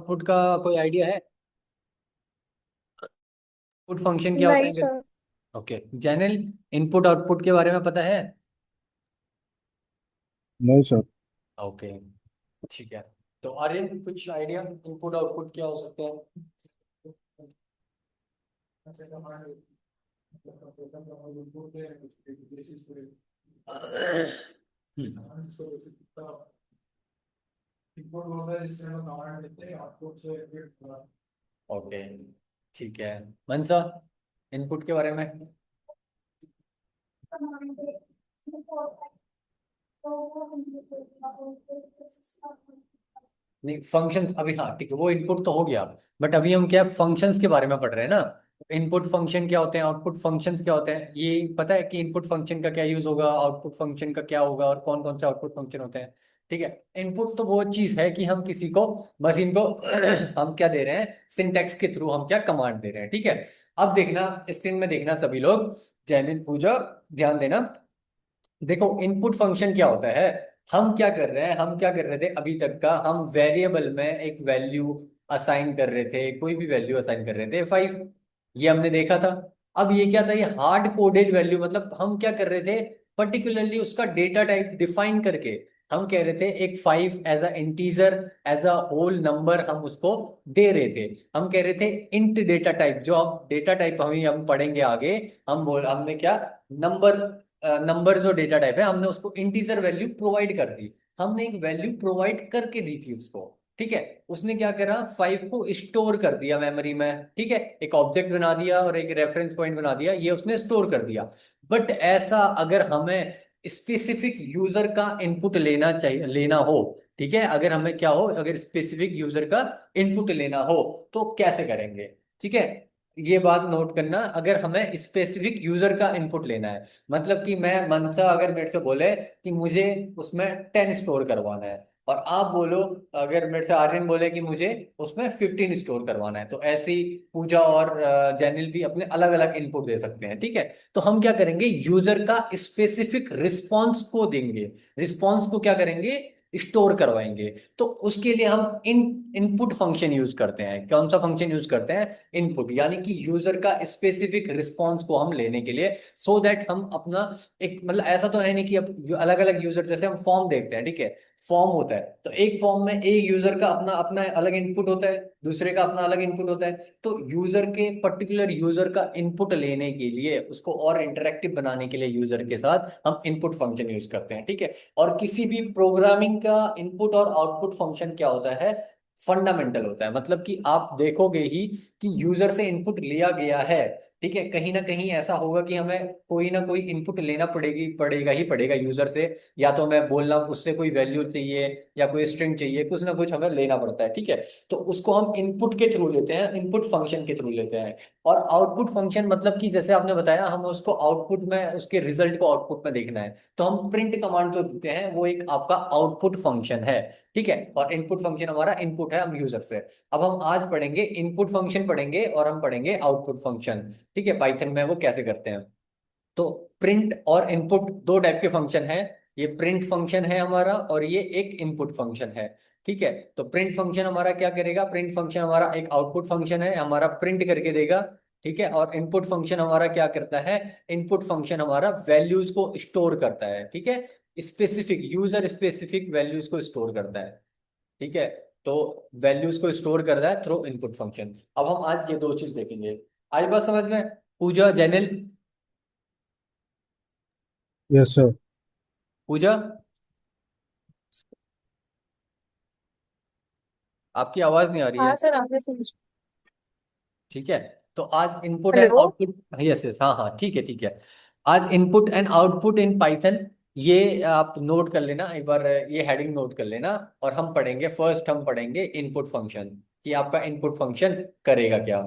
Output का कोई idea है? इनपुट फंक्शन क्या होता नहीं है? Sir. Okay, general input output के बारे में पता है? नहीं सर। ओके, ठीक है। तो आर्यन, कुछ आइडिया इनपुट आउटपुट क्या हो सकते हैं? ओके, ठीक है। मनसा, इनपुट के बारे में? नहीं, फंक्शंस अभी, हाँ ठीक है, वो इनपुट तो हो गया। बट अभी हम क्या फंक्शंस के बारे में पढ़ रहे हैं ना। इनपुट फंक्शन क्या होते हैं, आउटपुट फंक्शंस क्या होते हैं, ये पता है कि इनपुट फंक्शन का क्या यूज होगा, आउटपुट फंक्शन का क्या होगा, और कौन कौन से आउटपुट फंक्शन होते हैं? ठीक है। इनपुट तो वो चीज है कि हम किसी को, बस इनको हम क्या दे रहे हैं, सिंटेक्स के थ्रू हम क्या कमांड दे रहे हैं। ठीक है। अब देखना, स्क्रीन में देखना सभी लोग, जैनिल, पूजा, ध्यान देना। देखो, इनपुट फंक्शन क्या होता है। हम क्या कर रहे हैं, हम क्या कर रहे थे अभी तक का, हम वेरिएबल में एक वैल्यू असाइन कर रहे थे, कोई भी वैल्यू असाइन कर रहे थे 5। ये हमने देखा था। अब ये क्या था, ये हार्ड कोडेड वैल्यू, मतलब हम क्या कर रहे थे, पर्टिकुलरली उसका डेटा टाइप डिफाइन करके हम कह रहे थे एक 5 as a integer, as a whole number हम उसको दे रहे थे। हम कह रहे थे इंट डेटा टाइप, जो हम डेटा टाइप हम पढ़ेंगे आगे। हमने क्या, नंबर, नंबर जो डेटा टाइप है हमने उसको इंटीजर वैल्यू प्रोवाइड कर दी। हमने एक वैल्यू प्रोवाइड करके दी थी उसको। ठीक है। उसने क्या करा, 5 को स्टोर कर दिया मेमोरी में। ठीक है। एक ऑब्जेक्ट बना दिया और एक रेफरेंस पॉइंट बना दिया, ये उसने स्टोर कर दिया। बट ऐसा अगर हमें स्पेसिफिक यूजर का इनपुट लेना चाहिए, लेना हो, ठीक है, अगर हमें क्या हो, अगर स्पेसिफिक यूजर का इनपुट लेना हो, तो कैसे करेंगे? ठीक है। ये बात नोट करना, अगर हमें स्पेसिफिक यूजर का इनपुट लेना है, मतलब कि मैं, मनसा अगर मेरे से बोले कि मुझे उसमें 10 स्टोर करवाना है, और आप बोलो, अगर मेरे से आर्यन बोले कि मुझे उसमें 15 स्टोर करवाना है, तो ऐसे ही पूजा और जैनिल भी अपने अलग अलग इनपुट दे सकते हैं। ठीक है। तो हम क्या करेंगे, यूजर का स्पेसिफिक रिस्पॉन्स को देंगे, रिस्पॉन्स को क्या करेंगे, स्टोर करवाएंगे। तो उसके लिए हम इनपुट फंक्शन यूज करते हैं। कौन सा फंक्शन यूज करते हैं? इनपुट, यानी कि यूजर का स्पेसिफिक रिस्पॉन्स को हम लेने के लिए, सो दैट हम अपना एक, मतलब ऐसा तो है नहीं कि अब अलग अलग यूजर, जैसे हम फॉर्म देखते हैं, ठीक है, फॉर्म होता है, तो एक फॉर्म में एक यूजर का अपना अपना अलग इनपुट होता है, दूसरे का अपना अलग इनपुट होता है। तो यूजर के, पर्टिकुलर यूजर का इनपुट लेने के लिए, उसको और इंटरेक्टिव बनाने के लिए यूजर के साथ हम इनपुट फंक्शन यूज करते हैं। ठीक है। और किसी भी प्रोग्रामिंग का इनपुट और आउटपुट फंक्शन क्या होता है, फंडामेंटल होता है। मतलब कि आप देखोगे ही कि यूजर से इनपुट लिया गया है, ठीक है, कहीं ना कहीं ऐसा होगा कि हमें कोई ना कोई इनपुट लेना पड़ेगा ही पड़ेगा यूजर से। या तो मैं बोलना, उससे कोई वैल्यू चाहिए, या कोई स्ट्रिंग चाहिए, कुछ ना कुछ हमें लेना पड़ता है। ठीक है। तो उसको हम इनपुट के थ्रू लेते हैं, इनपुट फंक्शन के थ्रू लेते हैं। और आउटपुट फंक्शन मतलब कि जैसे आपने बताया, हम उसको आउटपुट में, उसके रिजल्ट को आउटपुट में देखना है, तो हम प्रिंट कमांड जो देते हैं, वो एक आपका आउटपुट फंक्शन है। ठीक है। और इनपुट फंक्शन हमारा इनपुट है हम यूजर से। अब हम आज पढ़ेंगे इनपुट फंक्शन पढ़ेंगे, और हम पढ़ेंगे आउटपुट फंक्शन। ठीक है, पाइथन में वो कैसे करते हैं। तो प्रिंट और इनपुट दो टाइप के फंक्शन है। ये प्रिंट फंक्शन है हमारा, और ये एक इनपुट फंक्शन है। ठीक है। तो प्रिंट फंक्शन हमारा क्या करेगा, प्रिंट फंक्शन हमारा एक आउटपुट फंक्शन है, हमारा प्रिंट करके देगा। ठीक है। और इनपुट फंक्शन हमारा क्या करता है, इनपुट फंक्शन हमारा वैल्यूज को स्टोर करता है। ठीक है। स्पेसिफिक यूजर स्पेसिफिक वैल्यूज को स्टोर करता है। ठीक है। तो वैल्यूज को स्टोर करता है थ्रू इनपुट फंक्शन। अब हम आज ये दो चीज देखेंगे। आई बात समझ में? पूजा, जैनिल। Yes sir. पूजा, आपकी आवाज नहीं आ रही हाँ है। सर, आपने समझ। ठीक है। तो आज input and hello. Output, yes yes, हाँ हाँ, ठीक है ठीक है। आज input and output in Python, ये आप नोट कर लेना एक बार, ये हेडिंग नोट कर लेना। और हम पढ़ेंगे, फर्स्ट हम पढ़ेंगे इनपुट फंक्शन, कि आपका इनपुट फंक्शन करेगा क्या।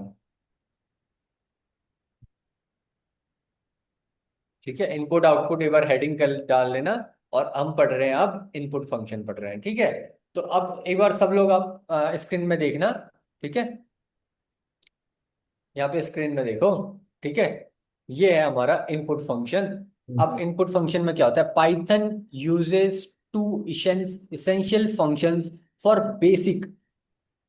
ठीक है। इनपुट आउटपुट एक बार हेडिंग कर डाल लेना। और हम पढ़ रहे हैं, अब इनपुट फंक्शन पढ़ रहे हैं। ठीक है। तो अब एक बार सब लोग आप स्क्रीन में देखना। ठीक है। यहाँ पे स्क्रीन में देखो। ठीक है। ये है हमारा इनपुट फंक्शन। अब इनपुट फंक्शन में क्या होता है, Python uses two essential functions for basic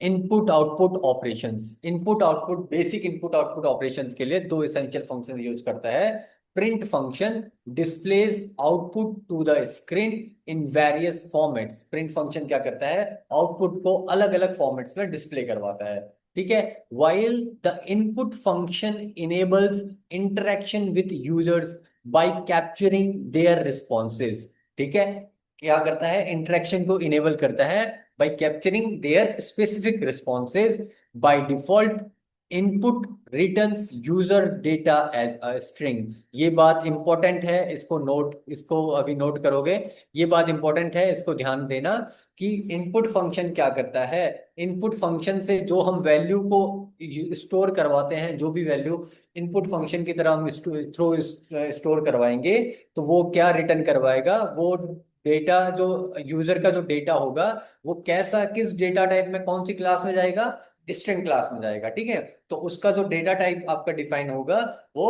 input output operations, input output, basic input output operations के लिए दो एसेंशियल फंक्शंस यूज करता है। Print function displays output to the screen in various formats. Print function क्या करता है, output को अलग अलग फॉर्मेट्स में डिस्प्ले करवाता है, ठीक है। While the input function enables interaction with users by capturing their responses, ठीक है। क्या करता है, इंटरेक्शन को इनेबल करता है by capturing their specific responses. By default, input returns user data as a string। ये बात इंपॉर्टेंट है, इसको नोट, इसको अभी नोट करोगे। ये बात इंपॉर्टेंट है, इसको ध्यान देना कि इनपुट फंक्शन क्या करता है। इनपुट फंक्शन से जो हम वैल्यू को स्टोर करवाते हैं, जो भी वैल्यू इनपुट फंक्शन की तरह हम थ्रू स्टोर करवाएंगे, तो वो क्या रिटर्न करवाएगा, वो डेटा जो यूजर का जो डेटा होगा, वो कैसा, किस डेटा टाइप में, कौन सी क्लास में जाएगा, स्ट्रिंग क्लास में जाएगा, ठीक है। तो उसका जो डेटा टाइप आपका डिफाइन होगा वो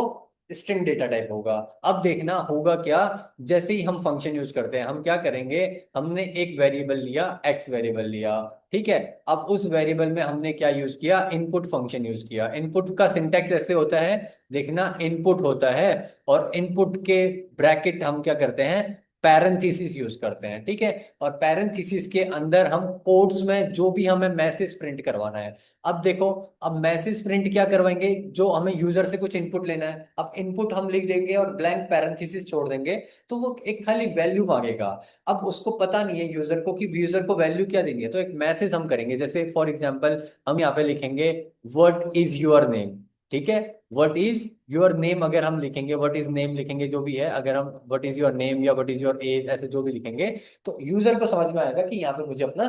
स्ट्रिंग डेटा टाइप होगा। अब देखना होगा क्या, जैसे ही हम फंक्शन यूज करते हैं, हम क्या करेंगे, हमने एक वेरिएबल लिया, एक्स वेरिएबल लिया, ठीक है। अब उस वेरिएबल में हमने क्या यूज किया, इनपुट फंक्शन यूज किया। इनपुट का सिंटैक्स ऐसे होता है, देखना, इनपुट होता है और इनपुट के ब्रैकेट हम क्या करते हैं, पैरेंथेसिस यूज करते हैं, ठीक है। और पैरेंथेसिस के अंदर हम कोड्स में जो भी हमें मैसेज प्रिंट करवाना है, अब देखो, अब मैसेज प्रिंट क्या करवाएंगे, जो हमें यूजर से कुछ इनपुट लेना है, अब इनपुट हम लिख देंगे और ब्लैंक पैरेंथेसिस छोड़ देंगे, तो वो एक खाली वैल्यू मांगेगा। अब उसको पता नहीं है यूजर को कि यूजर को वैल्यू क्या देनी है, तो एक मैसेज हम करेंगे, जैसे फॉर एग्जाम्पल हम यहाँ पे लिखेंगे व्हाट इज योर नेम, ठीक है। व्हाट इज योर नेम अगर हम लिखेंगे, व्हाट इज नेम लिखेंगे जो भी है, अगर हम व्हाट इज योर नेम या व्हाट इज योर एज ऐसे जो भी लिखेंगे, तो यूजर को समझ में आएगा कि यहाँ पे मुझे अपना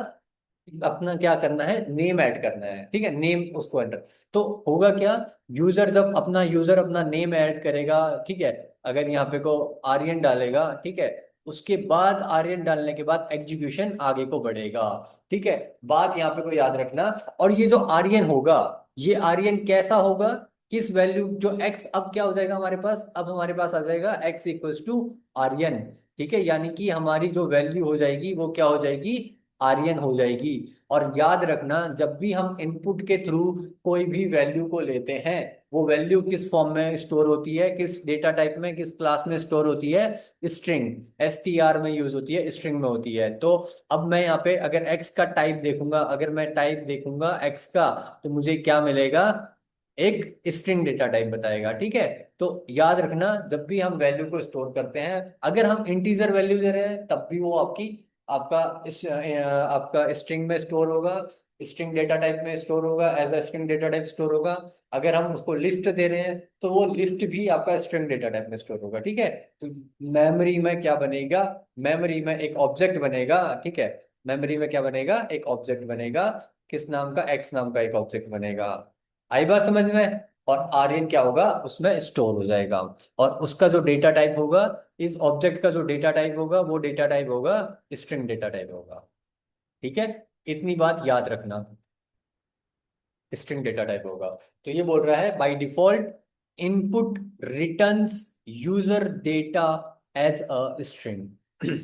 अपना क्या करना है, नेम ऐड करना है, ठीक है, नेम उसको एंटर। तो होगा क्या, यूजर अपना नेम ऐड करेगा, ठीक है। अगर यहाँ पे को आर्यन डालेगा, ठीक है, उसके बाद आर्यन डालने के बाद एग्जीक्यूशन आगे को बढ़ेगा, ठीक है। बात यहाँ पे को याद रखना। और ये जो आर्यन होगा, ये आर्यन कैसा होगा, किस वैल्यू, जो एक्स, अब क्या हो जाएगा हमारे पास, अब हमारे पास आ जाएगा एक्स इक्वल्स टू आर्यन, ठीक है। यानी कि हमारी जो वैल्यू हो जाएगी वो क्या हो जाएगी, आर्यन हो जाएगी। और याद रखना, जब भी हम इनपुट के थ्रू कोई भी वैल्यू को लेते हैं, वो वैल्यू किस फॉर्म में स्टोर होती है, किस डेटा टाइप में, किस क्लास में स्टोर होती है, स्ट्रिंग, str में यूज होती है, स्ट्रिंग में होती है। तो अब मैं यहाँ पे अगर x का टाइप देखूंगा, अगर मैं टाइप देखूंगा x का, तो मुझे क्या मिलेगा, एक स्ट्रिंग डेटा टाइप बताएगा, ठीक है। तो याद रखना, जब भी हम वैल्यू को स्टोर करते हैं, अगर हम इंटीजर वैल्यू दे रहे हैं तब भी वो आपका स्ट्रिंग में स्टोर होगा, स्ट्रिंग डेटा टाइप में स्टोर होगा, as a string data type store होगा। अगर हम उसको लिस्ट दे रहे हैं तो वो लिस्ट भी आपका स्ट्रिंग डेटा टाइप में स्टोर होगा, ठीक है। तो मेमोरी में क्या बनेगा, मेमोरी में एक ऑब्जेक्ट बनेगा, ठीक है। मेमोरी में क्या बनेगा, एक ऑब्जेक्ट बनेगा, किस नाम का, एक्स नाम का एक ऑब्जेक्ट बनेगा। आई बात समझ में। और आर्यन क्या होगा, उसमें स्टोर हो जाएगा। और उसका जो डेटा टाइप होगा, इस ऑब्जेक्ट का जो डेटा टाइप होगा, वो डेटा टाइप होगा स्ट्रिंग डेटा टाइप होगा, ठीक है। इतनी बात याद रखना, स्ट्रिंग डेटा टाइप होगा। तो ये बोल रहा है by default input returns user data as a string,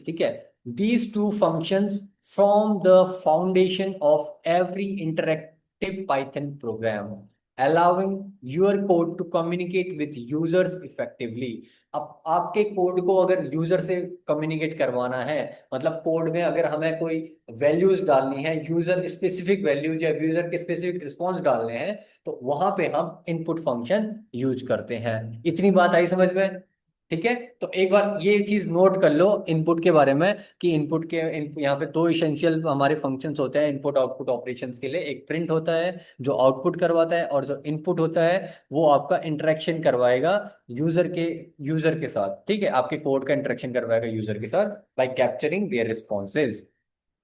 ठीक है। These two functions form the foundation of every interactive Python program, allowing your code to communicate with users effectively। अब आपके कोड को अगर यूजर से कम्युनिकेट करवाना है, मतलब कोड में अगर हमें कोई वैल्यूज डालनी है, यूजर स्पेसिफिक वैल्यूज या यूजर के स्पेसिफिक रिस्पॉन्स डालने हैं, तो वहां पे हम इनपुट फंक्शन यूज करते हैं। इतनी बात आई समझ में, ठीक है। तो एक बार ये चीज नोट कर लो इनपुट के बारे में, कि इनपुट के यहाँ पे दो इसेंशियल हमारे फंक्शंस होते हैं इनपुट आउटपुट ऑपरेशंस के लिए। एक प्रिंट होता है जो आउटपुट करवाता है, और जो इनपुट होता है वो आपका इंटरेक्शन करवाएगा यूजर के साथ, ठीक है। आपके कोड का इंटरेक्शन करवाएगा यूजर के साथ बाय कैप्चरिंग देयर रिस्पॉन्सेज।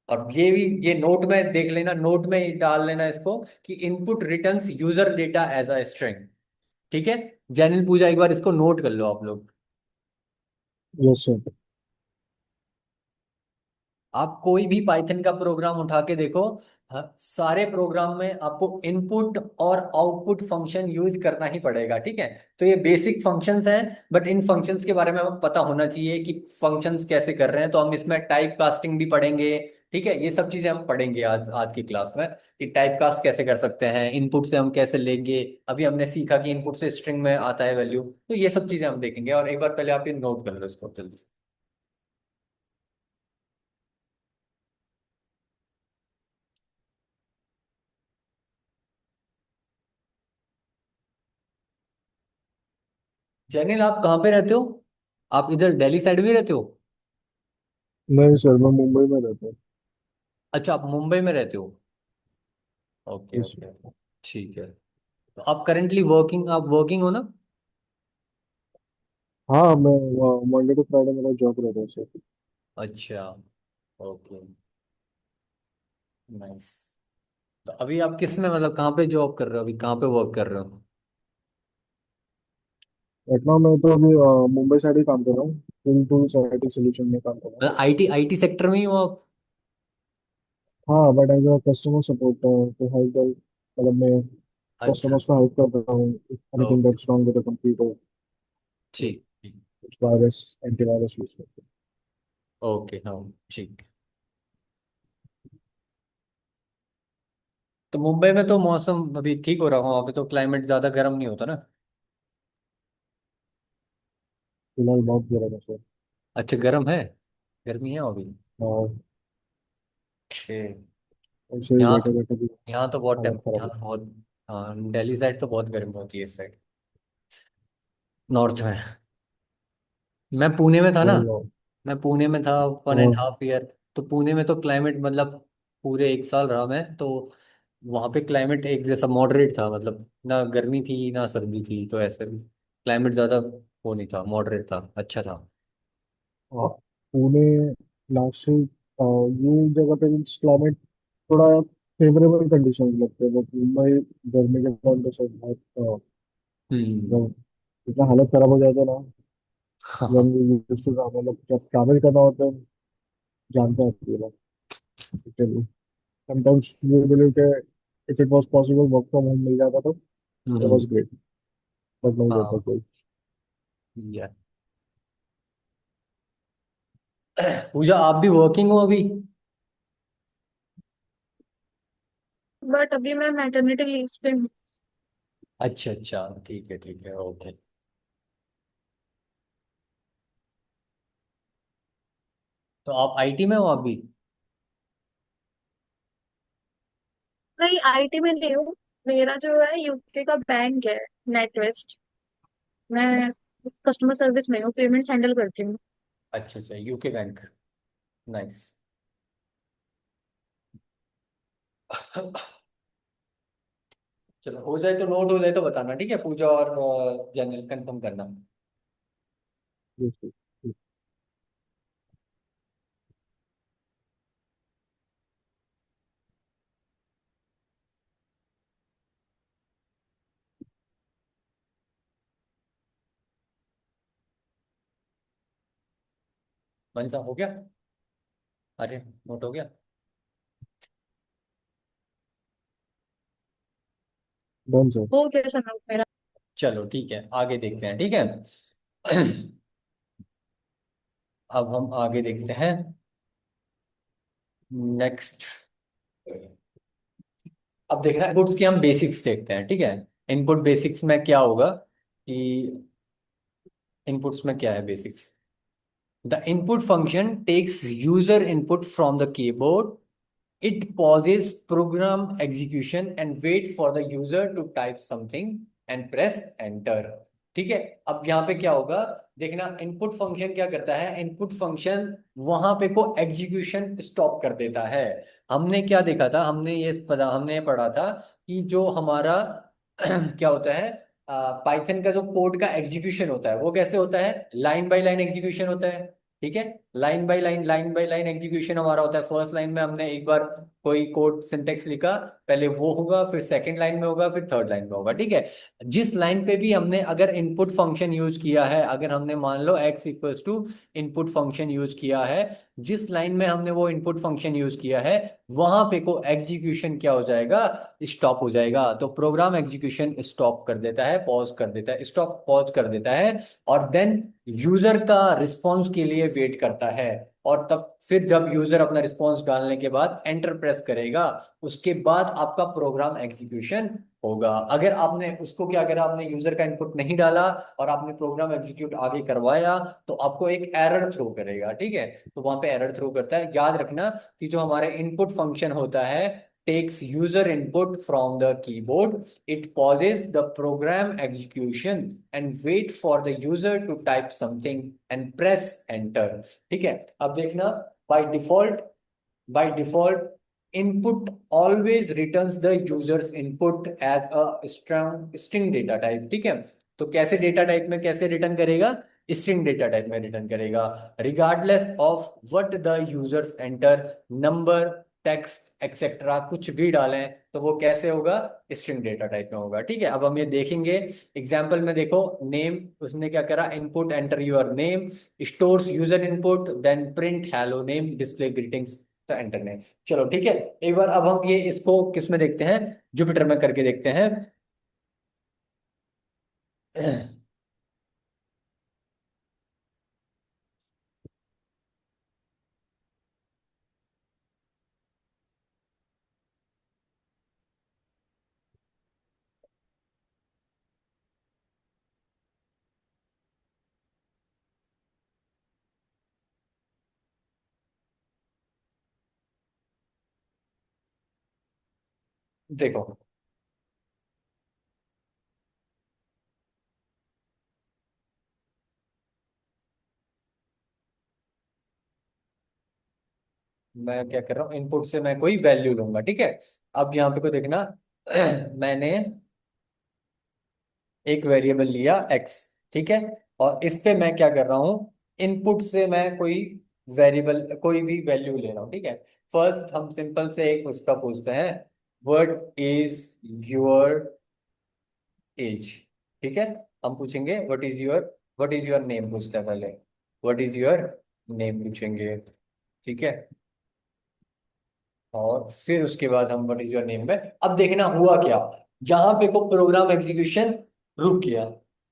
और ये भी, ये नोट में देख लेना, नोट में डाल लेना इसको, कि input returns user data as a string, ठीक है। जैनिल पूजा, एक बार इसको नोट कर लो आप लोग। Yes sir. आप कोई भी पाइथन का प्रोग्राम उठा के देखो, सारे प्रोग्राम में आपको इनपुट और आउटपुट फंक्शन यूज करना ही पड़ेगा, ठीक है। तो ये बेसिक फंक्शंस हैं, बट इन फंक्शंस के बारे में हमें पता होना चाहिए कि फंक्शंस कैसे कर रहे हैं। तो हम इसमें टाइप कास्टिंग भी पढ़ेंगे, ठीक है, ये सब चीजें हम पढ़ेंगे आज आज की क्लास में, कि टाइप कास्ट कैसे कर सकते हैं, इनपुट से हम कैसे लेंगे। अभी हमने सीखा कि इनपुट से स्ट्रिंग में आता है वैल्यू, तो ये सब चीजें हम देखेंगे। और एक बार पहले आप ये नोट कर लो इसको जल्दी से। जैनिल, आप कहाँ पे रहते हो? आप इधर दिल्ली साइड में रहते हो? नहीं सर, मैं मुंबई में रहता हूँ। अच्छा, आप मुंबई में रहते हो। ओके Yes, ओके, ठीक है। तो आप करेंटली वर्किंग, आप वर्किंग हो ना? हाँ, मैं मंडे टू फ्राइडे मेरा जॉब रहता है सर। अच्छा, ओके, नाइस। तो अभी आप किस में, मतलब कहाँ पे जॉब कर रहे हो, अभी कहाँ पे वर्क कर रहे हो? राइट नाउ मैं तो अभी मुंबई साइड ही काम कर रहा हूँ। टूल टूल्स आईटी सोल्यूशन में काम कर रहा हूँ। मतलब आईटी आईटी सेक्टर में ही हो आप? हाँ, but as a customer support तो हेल्प, मतलब मैं अच्छा, कस्टमर्स को हेल्प कर रहा हूँ। Anything okay, that's wrong with the computer, ठीक ठीक, कुछ वायरस, एंटीवायरस यूज करते ओके, हाँ, ठीक। तो मुंबई में तो मौसम अभी ठीक हो रहा है, वहाँ पे तो क्लाइमेट ज्यादा गर्म नहीं होता ना? हैं। फिलहाल बहुत गर्म है सर। अच्छा, गर्म है, गर्मी है अभी? और ठीक। ऐसे ही यहाँ बैठे तो, बैठे भी यहाँ तो बहुत हालत खराब यहाँ है। तो बहुत, हाँ, दिल्ली साइड तो बहुत गर्म होती है इस साइड, नॉर्थ में। मैं पुणे में था ना, और मैं पुणे में था 1.5 ईयर। तो पुणे में तो क्लाइमेट, मतलब पूरे 1 साल रहा मैं तो, वहाँ पे क्लाइमेट एक जैसा मॉडरेट था, मतलब ना गर्मी थी ना सर्दी थी, तो ऐसे क्लाइमेट ज़्यादा वो नहीं था, मॉडरेट था, अच्छा था। पुणे, नासिक, ये जगह पे क्लाइमेट थोड़ा फेवरेबल कंडीशन लगते हैं, बट मुंबई गर्मी के टाइम पे सब बहुत हम्म। मतलब इतना हालत खराब हो जाता है ना। हाँ, when we used to मतलब जब ट्रैवल करना होता है, जानते हैं पूरा। समटाइम्स ये बिलीव के if it was possible work from home मिल जाता तो it was hmm, great, but नहीं देता हाँ, कोई। या पूजा, आप भी वर्किंग हो अभी? बट अभी मैं मैटरनिटी लीव पे हूँ। अच्छा अच्छा, ठीक है, ओके। तो आप आईटी में हो अभी? नहीं, आईटी में नहीं हूँ। मेरा जो है यूके का बैंक है, नेटवेस्ट। मैं कस्टमर सर्विस में हूँ, पेमेंट्स हैंडल करती हूँ। अच्छा अच्छा, यूके बैंक, नाइस। चलो, हो जाए तो नोट हो जाए तो बताना, ठीक है पूजा, और जनरल कंफर्म करना। मनसा हो गया? अरे, नोट हो गया? Done sir. वो कैसा नोट मेरा? चलो ठीक है, आगे देखते हैं, ठीक है। अब हम आगे देखते हैं, नेक्स्ट। अब देखना इनपुट्स की हम बेसिक्स देखते हैं, ठीक है। इनपुट बेसिक्स में क्या होगा कि, इनपुट्स में क्या है basics? The input function takes user input from the keyboard, it pauses program execution and wait for the user to type something and press enter। ठीक है। अब यहाँ पे क्या होगा, देखना इनपुट फंक्शन क्या करता है, इनपुट फंक्शन वहां पे को एग्जीक्यूशन स्टॉप कर देता है। हमने क्या देखा था, हमने ये पढ़ा था कि जो हमारा क्या होता है, पाइथन का जो कोड का एग्जीक्यूशन होता है वो कैसे होता है, लाइन बाय लाइन एग्जीक्यूशन होता है। ठीक है, लाइन बाय लाइन एग्जीक्यूशन हमारा होता है। फर्स्ट लाइन में हमने एक बार कोई कोड सिंटेक्स लिखा, पहले वो होगा, फिर सेकंड लाइन में होगा, फिर थर्ड लाइन में होगा, ठीक है। जिस लाइन पे भी हमने अगर इनपुट फंक्शन यूज किया है, अगर हमने मान लो x equals to input function use किया है, जिस लाइन में हमने वो इनपुट फंक्शन यूज किया है, वहां पे को एग्जीक्यूशन क्या हो जाएगा, स्टॉप हो जाएगा। तो प्रोग्राम एग्जीक्यूशन स्टॉप कर देता है, पॉज कर देता है, स्टॉप पॉज कर देता है, और देन यूजर का रिस्पॉन्स के लिए वेट करता जाता है। और तब फिर जब यूजर अपना रिस्पॉन्स डालने के बाद एंटर प्रेस करेगा, उसके बाद आपका प्रोग्राम एग्जीक्यूशन होगा। अगर आपने उसको क्या करा, आपने यूजर का इनपुट नहीं डाला और आपने प्रोग्राम एग्जीक्यूट आगे करवाया, तो आपको एक एरर थ्रो करेगा। ठीक है, तो वहां पे एरर थ्रो करता है। याद रखना कि जो हमारे इनपुट फंक्शन होता है, takes user input from the keyboard, it pauses the program execution and wait for the user to type something and press enter। ठीक है, अब देखना, by default by default input always returns the user's input as a string data type। ठीक है, तो कैसे data type में कैसे रिटर्न करेगा, स्ट्रिंग डेटा टाइप में रिटर्न करेगा, regardless of what the users enter, number, text etcetera कुछ भी डालें तो वो कैसे होगा, स्ट्रिंग डेटा टाइप में होगा। ठीक है, अब हम ये देखेंगे एग्जाम्पल में। देखो नेम, उसने क्या करा, input enter your name, stores user input, then print hello name, display greetings, तो एंटर नेम। चलो ठीक है, एक बार अब हम ये इसको किस में देखते हैं, जुपिटर में करके देखते हैं। देखो मैं क्या कर रहा हूँ, इनपुट से मैं कोई वैल्यू लूंगा। ठीक है, अब यहाँ पे को देखना, मैंने एक वेरिएबल लिया x। ठीक है, और इस पे मैं क्या कर रहा हूँ, इनपुट से मैं कोई वेरिएबल कोई भी वैल्यू ले रहा हूँ। ठीक है, फर्स्ट हम सिंपल से एक उसका पूछते हैं, व्हाट इज योर एज। ठीक है, हम पूछेंगे व्हाट इज योर नेम, पूछते हैं पहले, व्हाट इज योर नेम पूछेंगे। ठीक है, और फिर उसके बाद हम व्हाट इज योर नेम में, अब देखना हुआ क्या, यहाँ पे को प्रोग्राम एग्जीक्यूशन रुक गया।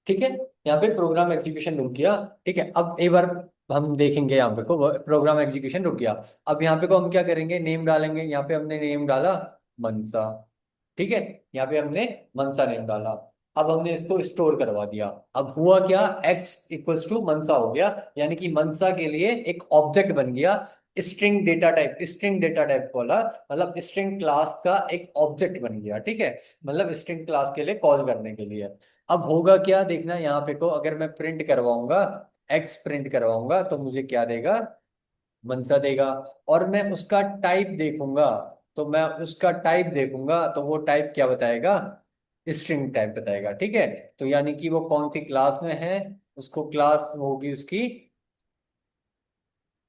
ठीक है, यहाँ पे प्रोग्राम एग्जीक्यूशन रुक गया। ठीक है, अब एक बार हम देखेंगे, यहाँ पे को प्रोग्राम एग्जीक्यूशन रुक गया। अब यहाँ पे को हम क्या करेंगे, नेम डालेंगे। यहाँ पे हमने नेम डाला मनसा। ठीक है, यहाँ पे हमने मनसा नेम डाला। अब हमने इसको स्टोर करवा दिया। अब हुआ क्या, x इक्वल्स टू मनसा हो गया, यानी कि मनसा के लिए एक ऑब्जेक्ट बन गया। स्ट्रिंग डेटा टाइप बोला, मतलब स्ट्रिंग क्लास का एक ऑब्जेक्ट बन गया। ठीक है, मतलब स्ट्रिंग क्लास के लिए कॉल करने के लिए। अब होगा क्या, देखना यहाँ पे को, अगर मैं प्रिंट करवाऊंगा, एक्स प्रिंट करवाऊंगा, तो मुझे क्या देगा, मनसा देगा। और मैं उसका टाइप देखूंगा, तो वो टाइप क्या बताएगा, स्ट्रिंग टाइप बताएगा। ठीक है, तो यानी कि वो कौन सी क्लास में है, उसको क्लास होगी उसकी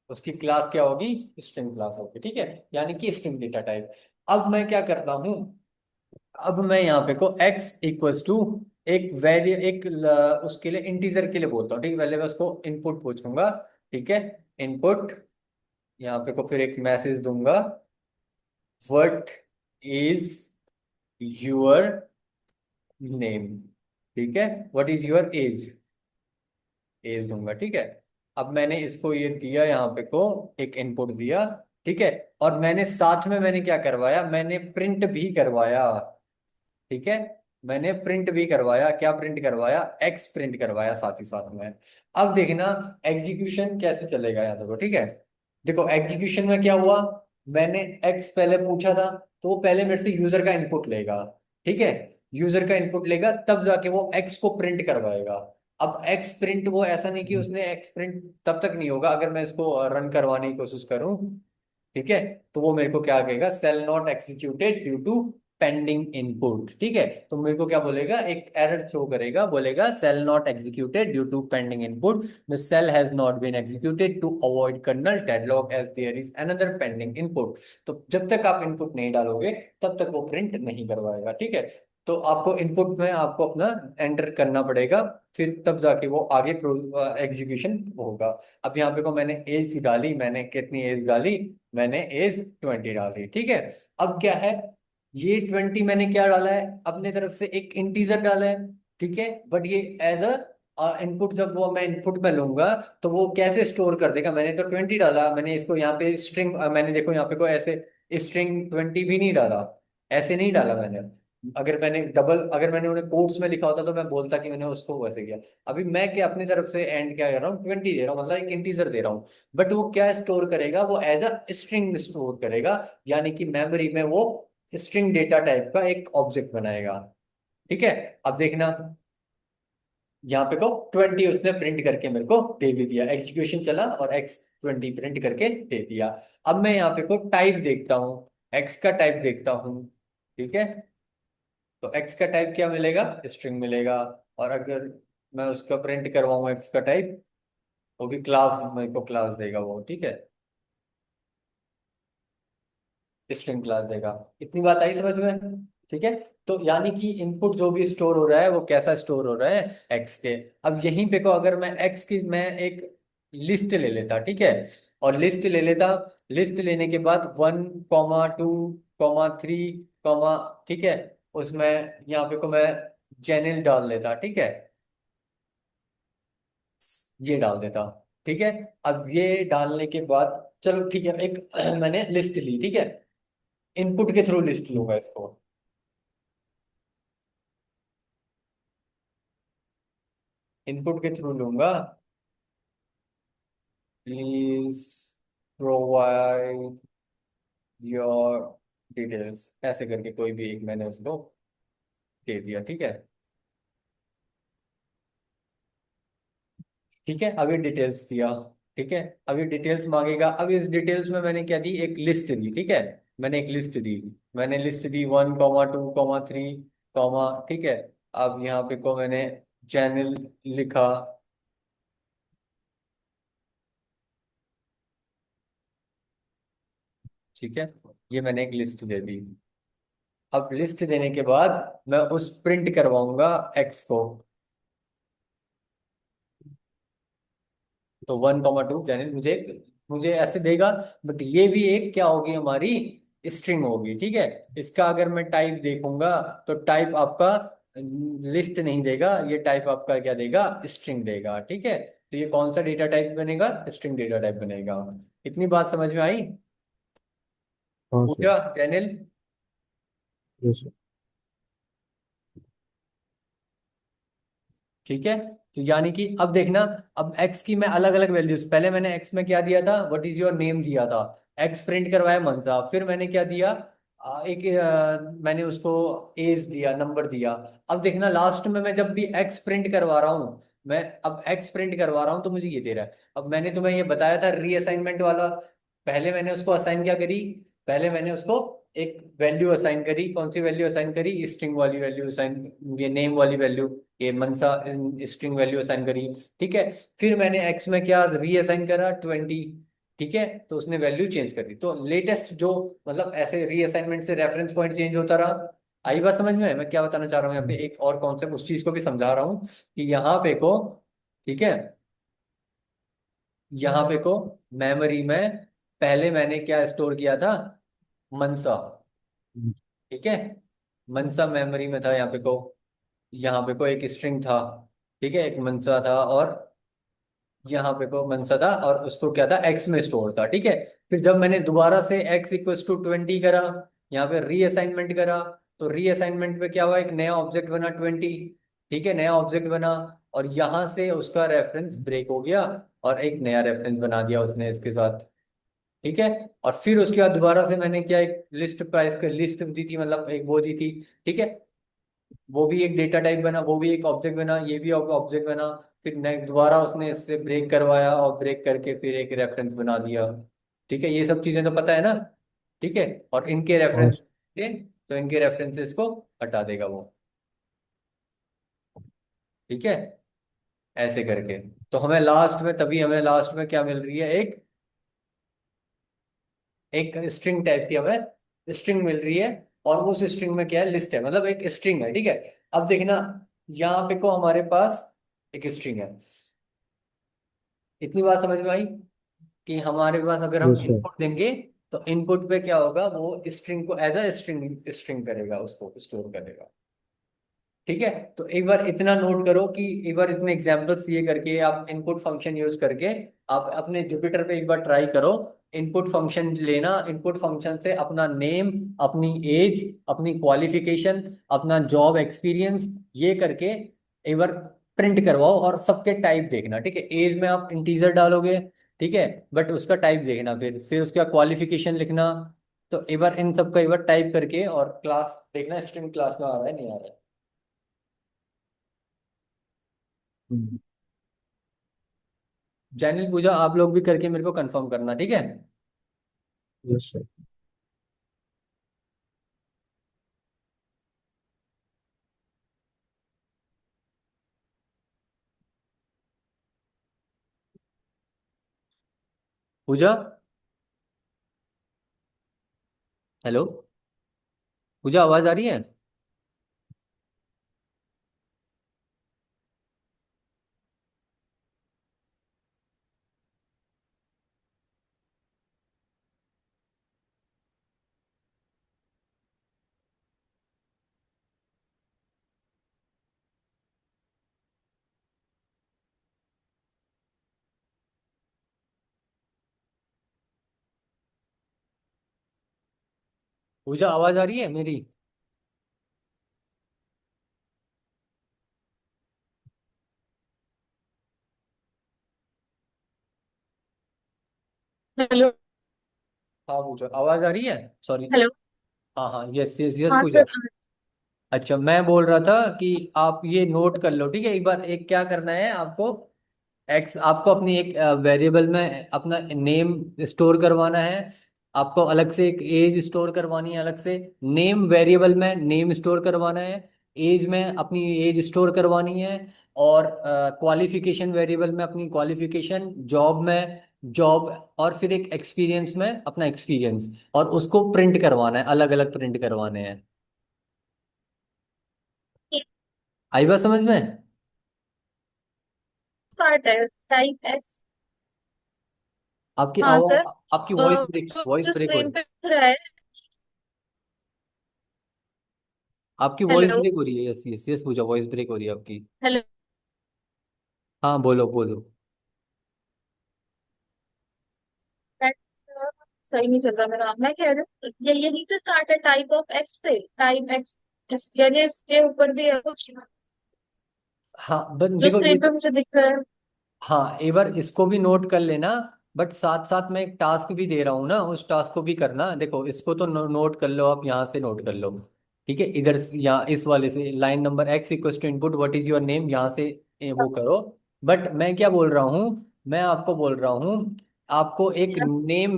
उसकी क्लास क्या होगी, स्ट्रिंग क्लास होगी। ठीक है, यानी कि स्ट्रिंग डेटा टाइप। अब मैं क्या करता हूं, अब मैं यहाँ पे को x इक्वल्स टू एक वेरिए एक उसके लिए इंटीजर के लिए बोलता हूँ। ठीक है, पहले मैं उसको इनपुट पूछूंगा। ठीक है, इनपुट, यहाँ पे को फिर एक मैसेज दूंगा, व्हाट इज योर नेम। ठीक है, what is your age, age दूंगा। ठीक है, अब मैंने इसको ये दिया, यहाँ पे को एक इनपुट दिया। ठीक है, और मैंने साथ में मैंने क्या करवाया, मैंने प्रिंट भी करवाया। ठीक है, मैंने प्रिंट भी करवाया, क्या प्रिंट करवाया, एक्स प्रिंट करवाया साथ ही साथ में। अब देखना एग्जीक्यूशन कैसे चलेगा यहाँ देखो। ठीक है, देखो एग्जीक्यूशन में क्या हुआ, मैंने एक्स पहले पूछा था, तो वो पहले मेरे से यूजर का इनपुट लेगा। ठीक है, यूजर का इनपुट लेगा, तब जाके वो एक्स को प्रिंट करवाएगा। अब एक्स प्रिंट, वो ऐसा नहीं कि उसने एक्स प्रिंट तब तक नहीं होगा, अगर मैं इसको रन करवाने की कोशिश करूं, ठीक है, तो वो मेरे को क्या कहेगा, cell not executed due to pending input. ठीक है, तो मेरे को क्या बोलेगा, एक एरर थ्रो करेगा, बोलेगा cell not executed due to pending input, the cell has not been executed to avoid kernel deadlock as there is another pending input. तो जब तक आप इनपुट नहीं डालोगे, तब तक वो प्रिंट नहीं करवाएगा। ठीक है, तो आपको इनपुट में आपको अपना एंटर करना पड़ेगा, फिर तब जाके वो आगे एग्जीक्यूशन होगा। अब यहाँ पे को मैंने एज डाली, मैंने कितनी एज डाली, मैंने एज 20 डाली। ठीक है, अब क्या है, ये 20 मैंने क्या डाला है, अपने तरफ से एक इंटीजर डाला है। ठीक है, बट ये एज अ और इनपुट जब वो मैं इनपुट में लूंगा तो वो कैसे स्टोर कर देगा, मैंने तो 20 डाला, मैंने इसको यहाँ पे स्ट्रिंग, मैंने देखो यहाँ पे को ऐसे स्ट्रिंग 20 भी नहीं डाला, ऐसे नहीं डाला मैंने। अगर मैंने डबल, अगर मैंने उन्हें कोट्स में लिखा होता तो मैं बोलता कि मैंने उसको वैसे किया। अभी मैं क्या अपनी तरफ से एंड क्या कर रहा हूँ, 20 दे रहा हूँ, मतलब एक इंटीजर दे रहा हूँ। बट वो क्या स्टोर करेगा, वो एज अ स्ट्रिंग स्टोर करेगा, यानी कि मेमोरी में वो स्ट्रिंग डेटा टाइप का एक ऑब्जेक्ट बनाएगा। ठीक है। अब देखना, यहाँ पे को 20 उसने प्रिंट करके मेरे को दे भी दिया, एग्जीक्यूशन चला और X20 प्रिंट करके दे दिया। अब मैं यहाँ पे को टाइप देखता हूँ, एक्स का टाइप देखता हूँ। ठीक है। तो एक्स का टाइप क्या मिलेगा, स्ट्रिंग मिलेगा। और अगर मैं उसका प्रिंट करवाऊँ एक्स का टाइप, वो भी क्लास, मेरे को क्लास देगा वो। ठीक है, स्ट्रिंग क्लास देगा। इतनी बात आई समझ में? ठीक है। तो यानी कि इनपुट जो भी स्टोर हो रहा है वो कैसा स्टोर हो रहा है, एक्स के। अब यहीं पे को अगर मैं एक्स की मैं एक लिस्ट ले लेता, ठीक है, और लिस्ट ले लेता, लिस्ट लेने के बाद 1, 2, 3, ठीक है, उसमें यहाँ पे को मैं चैनल डाल लेता। ठीक है, ये डाल देता। ठीक है। अब ये डालने के बाद, चलो ठीक है, एक मैंने लिस्ट ली, ठीक है, इनपुट के थ्रू लिस्ट लूंगा इसको। इनपुट के थ्रू लूंगा, प्लीज प्रोवाइड योर डिटेल्स, ऐसे करके कोई भी एक मैंने उसको दे दिया। ठीक है। ठीक है, अभी डिटेल्स दिया। ठीक है, अभी डिटेल्स मांगेगा। अब इस डिटेल्स में मैंने क्या दी, एक लिस्ट दी। ठीक है, मैंने एक लिस्ट दी, मैंने लिस्ट दी 1, 2, 3, ठीक है। अब यहाँ पे को मैंने चैनल लिखा। ठीक है, ये मैंने एक लिस्ट दे दी। अब लिस्ट देने के बाद मैं उस प्रिंट करवाऊंगा एक्स को। तो 1, 2 चैनल मुझे मुझे ऐसे देगा। बट ये भी एक क्या होगी, हमारी स्ट्रिंग होगी। ठीक है। इसका अगर मैं टाइप देखूंगा तो टाइप आपका लिस्ट नहीं देगा, ये टाइप आपका क्या देगा, स्ट्रिंग देगा। ठीक है, तो ये कौन सा डेटा टाइप बनेगा, स्ट्रिंग डेटा टाइप बनेगा। इतनी बात समझ में आई? हाँ सर। पूजा चैनल। Yes sir. ठीक है, तो यानी कि अब देखना, अब एक्स की मैं अलग अलग वैल्यूज, पहले मैंने एक्स में क्या दिया था, व्हाट इज योर नेम दिया था, एक्स प्रिंट करवाया मनसा। फिर मैंने क्या दिया, मैंने उसको एज दिया, नंबर दिया। अब देखना लास्ट में मैं जब भी एक्स प्रिंट करवा रहा हूँ, मैं अब एक्स प्रिंट करवा रहा हूँ तो मुझे ये दे रहा है। अब मैंने तुम्हें ये बताया था रीअसाइनमेंट वाला, पहले मैंने उसको असाइन क्या करी, पहले मैंने उसको एक वैल्यू असाइन करी। कौन सी वैल्यू असाइन करी, स्ट्रिंग वाली वैल्यू असाइन, ये नेम वाली वैल्यू, ये मनसा स्ट्रिंग वैल्यू असाइन करी। ठीक है। फिर मैंने एक्स में क्या रीअसाइन करा, 20। ठीक है, तो उसने वैल्यू चेंज कर दी। तो लेटेस्ट जो, मतलब ऐसे रीअसाइनमेंट से रेफरेंस पॉइंट चेंज होता रहा। आई बात समझ में? मैं क्या बताना चाह रहा हूँ यहाँ पे, एक और कॉन्सेप्ट उस चीज को भी समझा रहा हूँ कि यहाँ पे को, ठीक है, यहाँ पे को मेमोरी में पहले मैंने क्या स्टोर किया था, मनसा। ठीक है, मनसा मेमोरी में था। यहाँ पे को एक स्ट्रिंग था। ठीक है, एक मनसा था, और यहाँ पे को मनसा था, और उसको क्या था, एक्स में स्टोर था। ठीक है। फिर जब मैंने दोबारा से x = 20 करा, यहाँ पे रीअसाइनमेंट करा, तो रीअसाइनमेंट पे क्या हुआ, एक नया ऑब्जेक्ट बना 20। ठीक है, नया ऑब्जेक्ट बना, और यहाँ से उसका रेफरेंस ब्रेक हो गया, और एक नया रेफरेंस बना दिया उसने इसके साथ। ठीक है। और फिर उसके बाद दोबारा से मैंने क्या, एक लिस्ट प्राइस का लिस्ट दी थी, मतलब एक वो दी थी। ठीक है, वो भी एक डेटा टाइप बना, वो भी एक ऑब्जेक्ट बना, ये भी ऑब्जेक्ट बना। फिर नेक्स्ट दोबारा उसने इससे ब्रेक करवाया, और ब्रेक करके फिर एक रेफरेंस बना दिया। ठीक है, ये सब चीजें तो पता है ना? ठीक है, और इनके हाँ रेफरेंस, सर। तो इनके रेफरेंसेस को हटा देगा वो। ठीक है, ऐसे करके। तो हमें लास्ट में, तभी हमें लास्ट में क्या मिल रही है, एक एक स्ट्रिंग टाइप की हमें स्ट्रिंग मिल रही है। और उस स्ट्रिंग में क्या है, लिस्ट है, मतलब एक स्ट्रिंग है। ठीक है। अब देखना, यहाँ पे को हमारे पास एक स्ट्रिंग है। इतनी बात समझ में आई कि हमारे पास अगर हम यस सर। इनपुट देंगे तो इनपुट पे क्या होगा, वो स्ट्रिंग को एज अ स्ट्रिंग स्ट्रिंग करेगा, उसको स्टोर करेगा। ठीक है, तो एक बार इतना नोट करो कि एक बार इतने एग्जांपल्स ये करके आप इनपुट फंक्शन यूज करके आप अपने जुपिटर पे एक बार ट्राई करो। इनपुट फंक्शन लेना, इनपुट फंक्शन से अपना नेम, अपनी एज, अपनी क्वालिफिकेशन, अपना जॉब एक्सपीरियंस, ये करके एक बार प्रिंट करवाओ और सबके टाइप देखना। ठीक है, एज में आप इंटीजर डालोगे, ठीक है, बट उसका टाइप देखना, फिर उसका क्वालिफिकेशन लिखना। तो एक बार इन सबका एक बार टाइप करके और क्लास देखना, स्ट्रिंग क्लास में आ रहा है नहीं आ रहा है। जैनिल पूजा आप लोग भी करके मेरे को कंफर्म करना, ठीक है। Yes sir. Pooja, hello, Pooja आवाज आ रही है? पूजा आवाज आ रही है मेरी? हेलो। हाँ पूजा आवाज आ रही है, सॉरी। हेलो। हाँ हाँ, यस यस यस हाँ पूजा। सर। अच्छा, मैं बोल रहा था कि आप ये नोट कर लो, ठीक है। एक बार एक क्या करना है आपको, एक्स आपको अपनी एक वेरिएबल में अपना नेम स्टोर करवाना है। आपको अलग से एक एज स्टोर करवानी है, अलग से नेम वेरिएबल में नेम स्टोर करवाना है, एज में अपनी एज स्टोर करवानी है, और क्वालिफिकेशन वेरिएबल में अपनी क्वालिफिकेशन, जॉब में जॉब, और फिर एक एक्सपीरियंस में अपना एक्सपीरियंस, और उसको प्रिंट करवाना है, अलग अलग प्रिंट करवाने हैं। आई बात समझ में? स्टार्ट है टाइप एस। आपकी हाँ सर। आवाज, आपकी वॉइस ब्रेक, जो वॉइस जो ब्रेक हो स्क्रीन रही है। पे दिख रहा है। आपकी वॉइस हेलो। ब्रेक हो रही है, यस यस यस पूजा, वॉइस ब्रेक हो रही है आपकी। हेलो। हाँ बोलो बोलो। सही नहीं चल रहा मेरा, मैं कह रही हूँ ये यहीं से स्टार्ट है टाइप ऑफ एस से, टाइप एक्स। यानी इसके ऊपर भी है कुछ हाँ बस जो देखो ये स्क्रीन पे तो, मुझे दिख रहा है। हाँ एक बार इसको भी नोट कर लेना, बट साथ साथ मैं एक टास्क भी दे रहा हूँ ना, उस टास्क को भी करना। देखो इसको तो नोट कर लो, आप यहाँ से नोट कर लो, ठीक है। इधर यहाँ इस वाले से line number x equal to input what is your name, यहाँ से वो करो। बट मैं क्या बोल रहा हूँ, मैं आपको बोल रहा हूँ, आपको एक नेम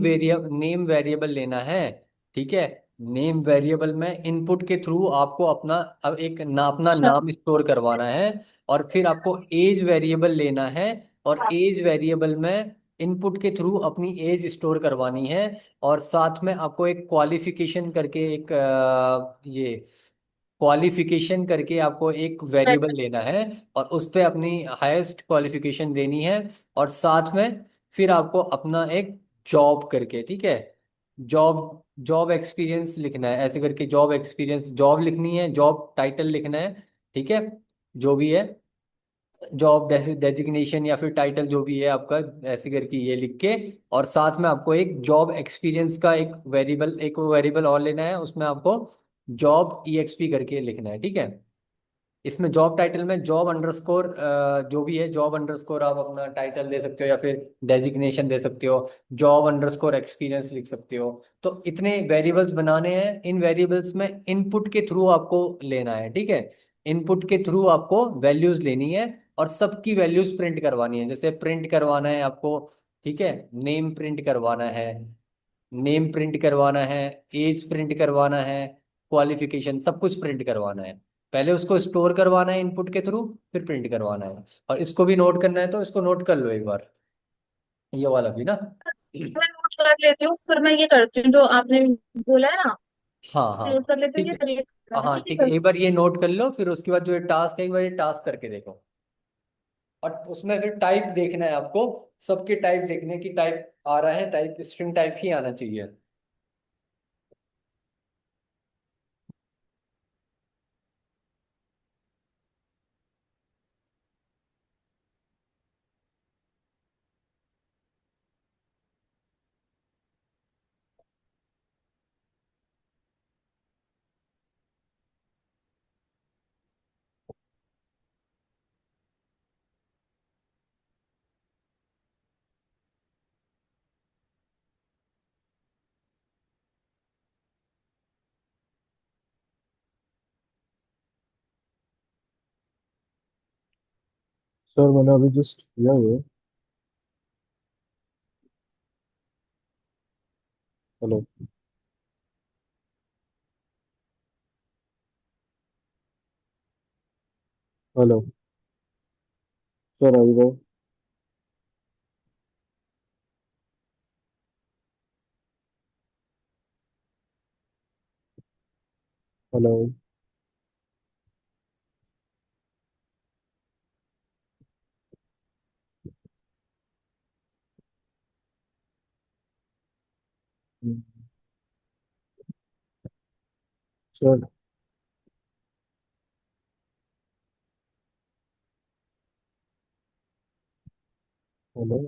वेरिएबल लेना है, ठीक है। नेम वेरिएबल में इनपुट के थ्रू आपको अपना अब एक अपना अच्छा। नाम स्टोर करवाना है, और फिर आपको एज वेरिएबल लेना है, और एज वेरिएबल में इनपुट के थ्रू अपनी एज स्टोर करवानी है, और साथ में आपको एक क्वालिफिकेशन करके एक ये क्वालिफिकेशन करके आपको एक वेरिएबल लेना है, और उस पे अपनी हाईएस्ट क्वालिफिकेशन देनी है, और साथ में फिर आपको अपना एक जॉब करके, ठीक है, जॉब जॉब एक्सपीरियंस लिखना है, ऐसे करके जॉब एक्सपीरियंस जॉब लिखनी है, जॉब टाइटल लिखना है, ठीक है, जो भी है जॉब डेजिग्नेशन या फिर टाइटल जो भी है आपका, ऐसे करके ये लिख के, और साथ में आपको एक जॉब एक्सपीरियंस का एक वेरिएबल और लेना है, उसमें आपको जॉब ईएक्सपी करके लिखना है, ठीक है। इसमें जॉब टाइटल में जॉब अंडरस्कोर जो भी है, जॉब अंडरस्कोर आप अपना टाइटल दे सकते हो या फिर डेजिग्नेशन दे सकते हो, जॉब अंडरस्कोर एक्सपीरियंस लिख सकते हो। तो इतने वेरिएबल्स बनाने हैं, इन वेरिएबल्स में इनपुट के थ्रू आपको लेना है, ठीक है। इनपुट के थ्रू आपको वैल्यूज लेनी है, और सबकी वैल्यूज प्रिंट करवानी है। जैसे प्रिंट करवाना है आपको, ठीक है, नेम प्रिंट करवाना है, नेम प्रिंट करवाना है, एज प्रिंट करवाना है, क्वालिफिकेशन, सब कुछ प्रिंट करवाना है। पहले उसको स्टोर करवाना है इनपुट के थ्रू, फिर प्रिंट करवाना है। और इसको भी नोट करना है, तो इसको नोट कर लो एक बार, ये वाला भी ना। मैं नोट कर लेती हूँ, फिर मैं ये करती हूँ जो आपने बोला है ना। हाँ हाँ नोट कर लेती हूँ, ठीक ये है। करिए हाँ ठीक ठीक है, है। एक बार ये नोट कर लो, फिर उसके बाद जो ये टास्क है एक बार ये टास्क करके देखो, और उसमें फिर टाइप देखना है आपको, सबके टाइप देखने की, टाइप आ रहा है, टाइप स्ट्रिंग टाइप ही आना चाहिए। सर मैंने अभी जस्ट किया ये। हेलो। हेलो। सर आई गए। Hello. Sir. Hello.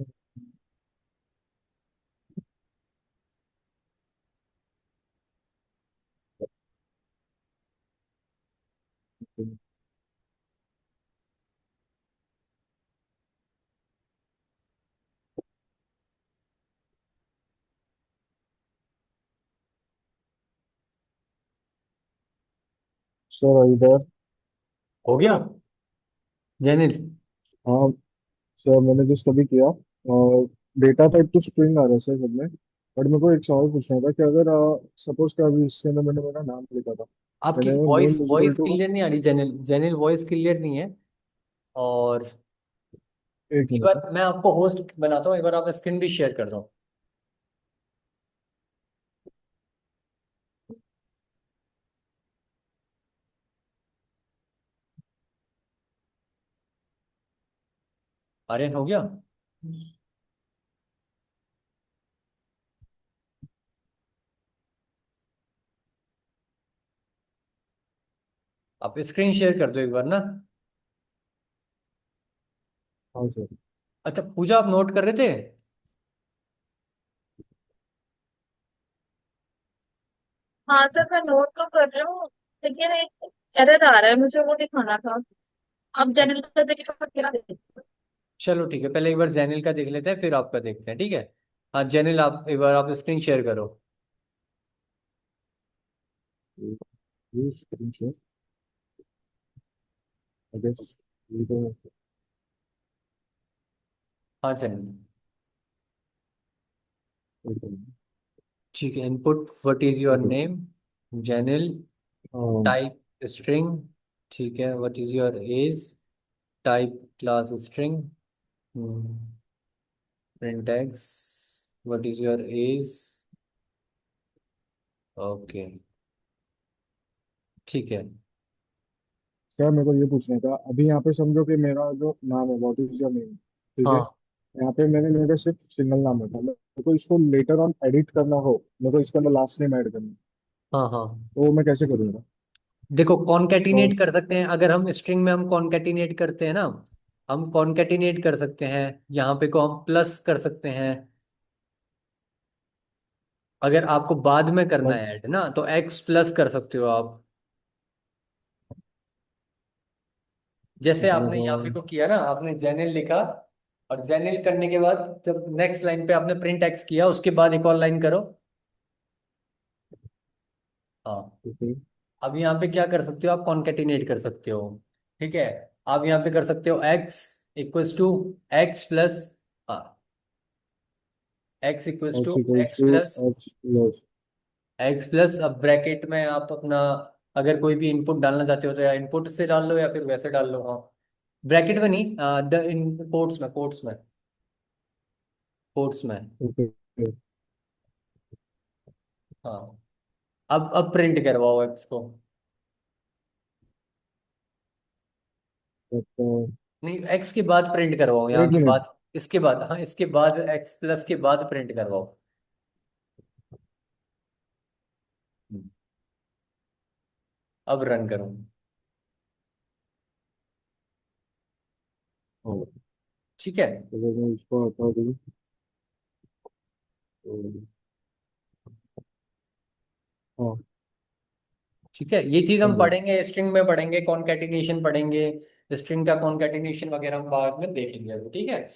Sir I there। हो गया जैनिल? हाँ सर मैंने जस्ट अभी किया। और डेटा टाइप तो स्ट्रिंग आ रहा है सर सब में। बट मेरे को एक सवाल पूछना था कि अगर सपोज कि अभी इसके अंदर मैंने मेरा नाम लिखा था। आपकी मैंने voice name is equal voice to. Clear नहीं आ रही जैनिल, जैनिल वॉइस क्लियर नहीं है। और एक एक मिनट। बार मैं आपको होस्ट बनाता हूँ, एक बार आप स्क्रीन भी शेयर कर दो। आर्यन हो गया? आप स्क्रीन शेयर कर दो एक बार ना। हाँ सर। अच्छा पूजा, आप नोट कर रहे थे? हाँ सर, मैं नोट तो कर रही हूँ, लेकिन एक एरर आ रहा है, मुझे वो दिखाना था। अब जनरल का देखिए तो क्या देखिए। चलो ठीक है, पहले एक बार जैनिल का देख लेते हैं फिर आपका देखते हैं, ठीक है? हाँ जैनिल, आप एक बार आप स्क्रीन शेयर करो। ये स्क्रीन शेयर। आई गेस ये तो। हाँ जैनिल। ओके। ठीक है, input what is your okay. Name? Jainil. Type string. ठीक है, what is your as? Type class string. Print x, what is your as? Okay, ठीक है। सर मेरे को ये पूछना था अभी यहाँ पे समझो कि मेरा जो नाम है व्हाट इज योर नेम। ठीक है। हाँ यहाँ पे मैंने मेरा सिर्फ सिंगल नाम रखा मेरे को इसको लेटर ऑन एडिट करना हो मेरे को इसके अंदर लास्ट नेम ऐड करना है, हाँ हाँ। तो वो मैं कैसे करूँगा। देखो कॉन्केटिनेट कर बिकॉज सकते हैं, अगर हम स्ट्रिंग में हम कॉन्केटिनेट करते हैं ना, हम कॉन्केटिनेट कर सकते हैं। यहाँ पे को हम प्लस कर सकते हैं। अगर आपको बाद में करना बट है ऐड ना, तो एक्स प्लस कर सकते हो आप। जैसे आपने यहाँ पे को किया ना, आपने जेनिल लिखा, और जेनिल करने के बाद जब नेक्स्ट लाइन पे आपने प्रिंट एक्स किया, उसके बाद एक और लाइन करो। हाँ। अब यहाँ पे क्या कर सकते हो, आप कॉन्केटिनेट कर सकते हो। ठीक है, आप यहाँ पे कर सकते हो x equals to x plus, हाँ, x equals to x equals x to plus x plus. X plus, अब ब्रैकेट में आप अपना अगर कोई भी इनपुट डालना चाहते हो तो या इनपुट से डाल लो या फिर वैसे डाल लो। हाँ, ब्रैकेट में नहीं, इन कोट्स में, कोट्स में, कोट्स में। ओके। हाँ, अब प्रिंट करवाओ एक्स को। नहीं, एक्स के बाद प्रिंट करवाओ, यहाँ एक के मिनट। बाद, इसके बाद, हाँ इसके बाद एक्स प्लस के बाद प्रिंट करवाओ। हम्म, अब रन करो। हाँ ठीक है। चलो मैं इसको हटा दूँ। तो, हाँ। ठीक है, ये चीज हम समझा। पढ़ेंगे, स्ट्रिंग में पढ़ेंगे, कॉन्केटिनेशन पढ़ेंगे। स्ट्रिंग का कॉन्केटिनेशन वगैरह हम बाद में देखेंगे अभी, ठीक है।